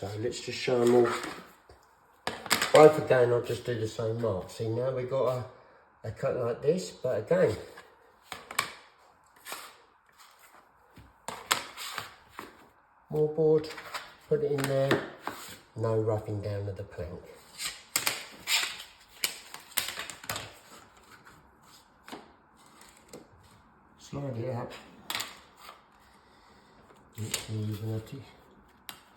So let's just show them all. Both again, I'll just do the same mark. See, now we've got a cut like this, but again, mawboard, put it in there, no roughing down of the plank. Slide it up.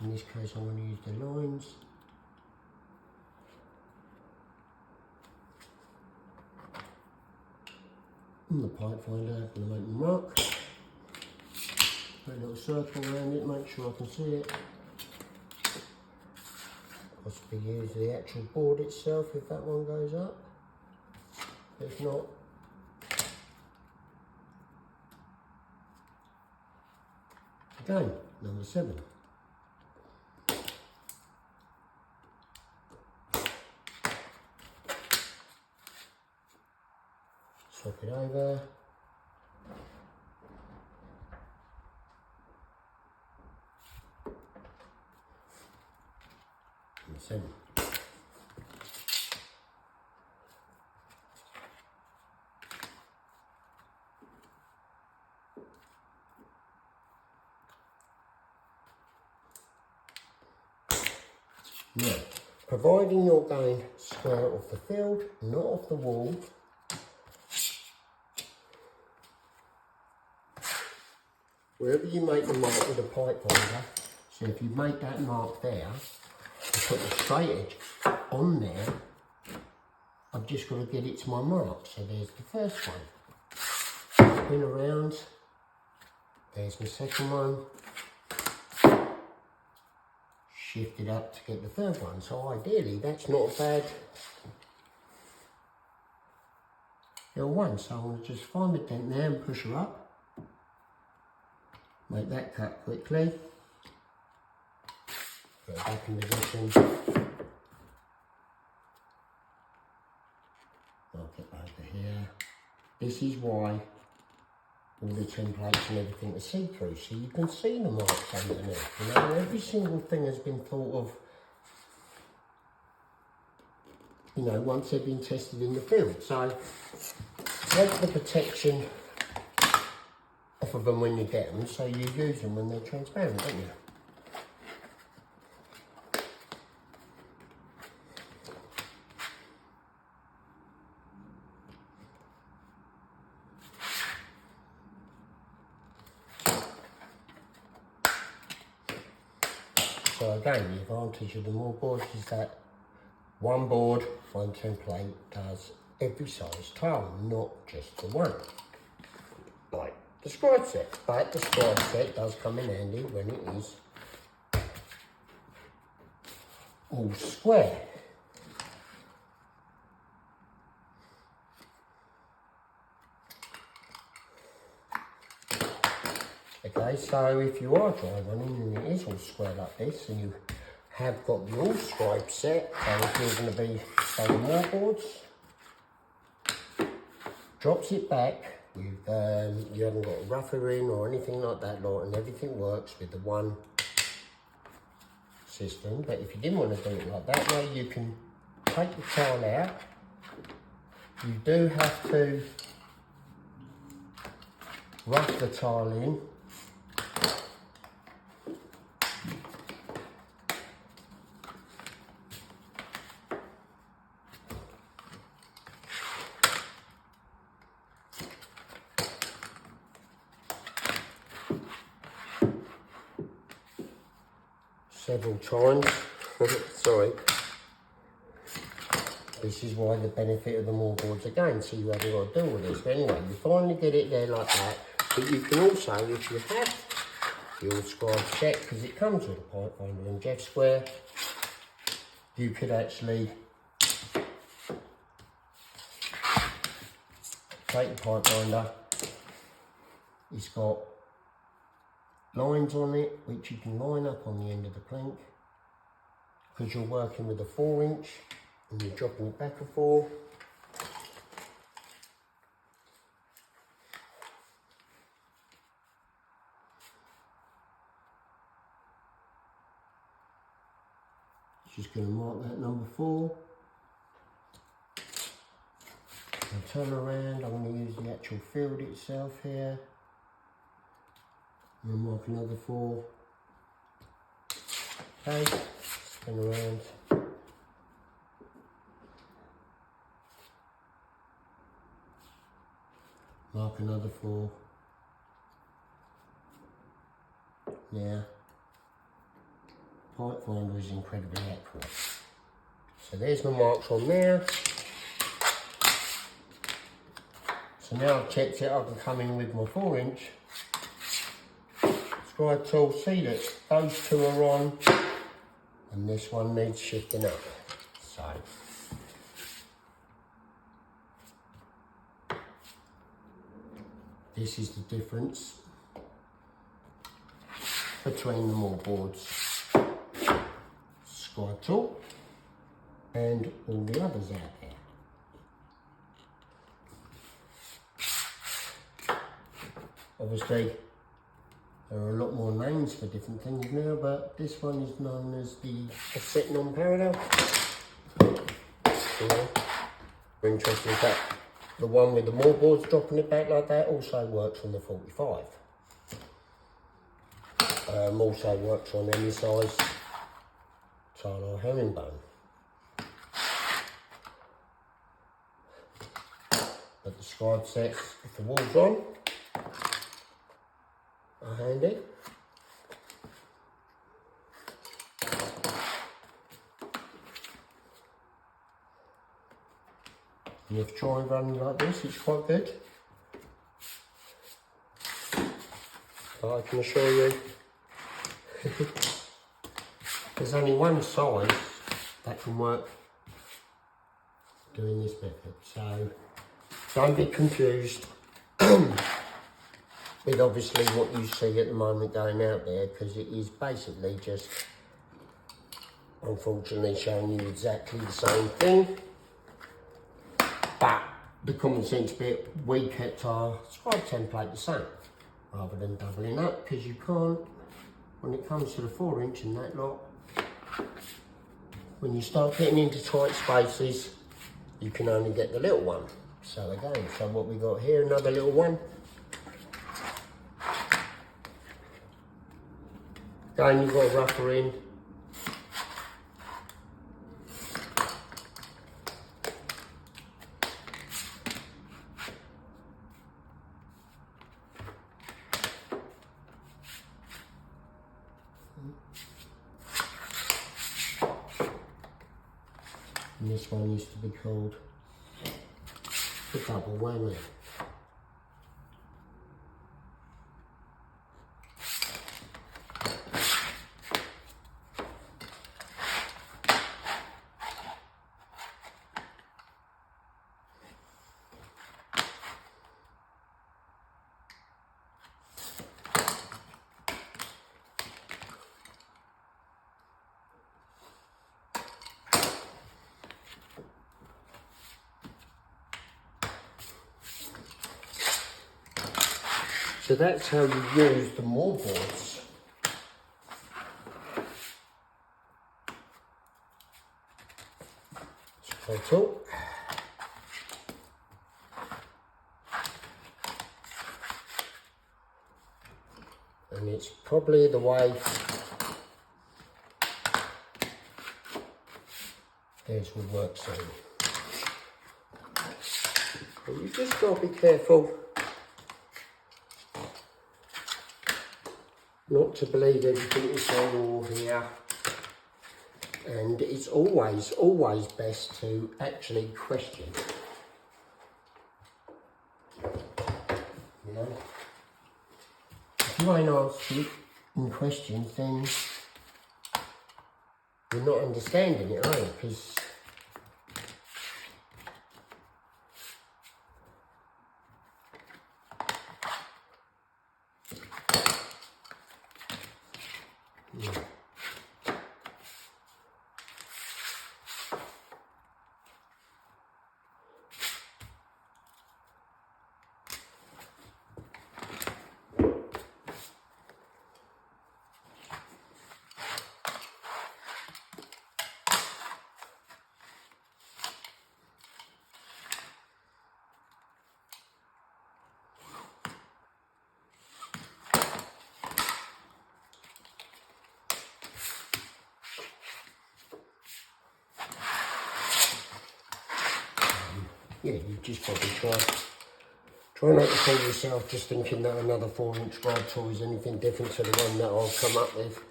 In this case, I'm going to use the lines. And the pipe finder, I'm going to make a mark. Put a little circle around it, make sure I can see it. Possibly use the actual board itself if that one goes up. If not, again, number 7. Swap it over. Number 7. Now, providing you're going square off the field, not off the wall, wherever you make the mark with a pipe finder, so if you make that mark there, you put the straight edge on there, I've just got to get it to my mark. So there's the first one. Spin around, there's my second one. Shift it up to get the third one. So ideally, that's not a bad little one. So I'm going to just find the dent there and push her up. Make that cut quickly. Put it back in position. I'll get over here. This is why all the templates and everything are see-through, so you can see the marks underneath. You know, every single thing has been thought of, you know, once they've been tested in the field. So take the protection off of them when you get them, so you use them when they're transparent, don't you? So again, the advantage of the mawboards is that one board, one template does every size tile, not just the one. Like the scribe set, but the scribe set does come in handy when it is all square. Okay, so if you are dry running and it is all square like this, and you have got the all scribe set, so if you're going to be selling mawboards, drops it back with, you haven't got a rougher in or anything like that, lot, and everything works with the one system. But if you didn't want to do it like that, now you can take the tile out. You do have to rough the tile in. Several times. Sorry. This is why the benefit of the mawboards again, so you haven't got to deal with this. But anyway, you finally get it there like that. But you can also, if you have your scribe set, because it comes with a pipe finder and jet square, you could actually take the pipe finder. It's got lines on it which you can line up on the end of the plank, because you're working with a 4-inch and you're dropping it back and forth. Just going to mark that number 4. And turn around, I'm going to use the actual field itself here. And mark another 4. Okay, spin around. Mark another 4. Now, pipe finder is incredibly accurate. So there's my marks on there. So now I've checked it, I can come in with my 4-inch scribe tool, see that those 2 are on, and this one needs shifting up. So, this is the difference between the Mawboards scribe tool and all the others out there. Obviously, there are a lot more names for different things now, but this one is known as the offset non-parallel. Very interesting fact. The one with the Mawboards dropping it back like that also works on the 45. Also works on any size tile or herringbone. But the scribe sets, if the wall's on, are handy. And if try and run like this, it's quite good. But I can assure you, there's only one size that can work doing this method. So don't be confused with obviously what you see at the moment going out there, because it is basically just unfortunately showing you exactly the same thing. But the common sense bit, we kept our scribe template the same rather than doubling up, because you can't, when it comes to the 4-inch and that lot, when you start getting into tight spaces, you can only get the little one. So again, so what we got here, another little one. Again, you've got a rougher in. And this one used to be called the double whammy. So that's how you use the Mawboards. Total. And it's probably the way this would work soon. But you just got to be careful not to believe everything you say here, and it's always best to actually question. You know, if you ain't asking questions, then you're not understanding it, are you? Because yeah, you've just got to try not to fool yourself just thinking that another 4-inch scribe tool is anything different to the one that I'll come up with.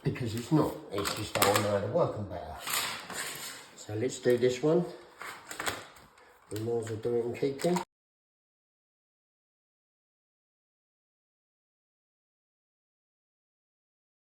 Because it's not, it's just that I know how to work them better. So let's do this one. We might as well do it in keeping.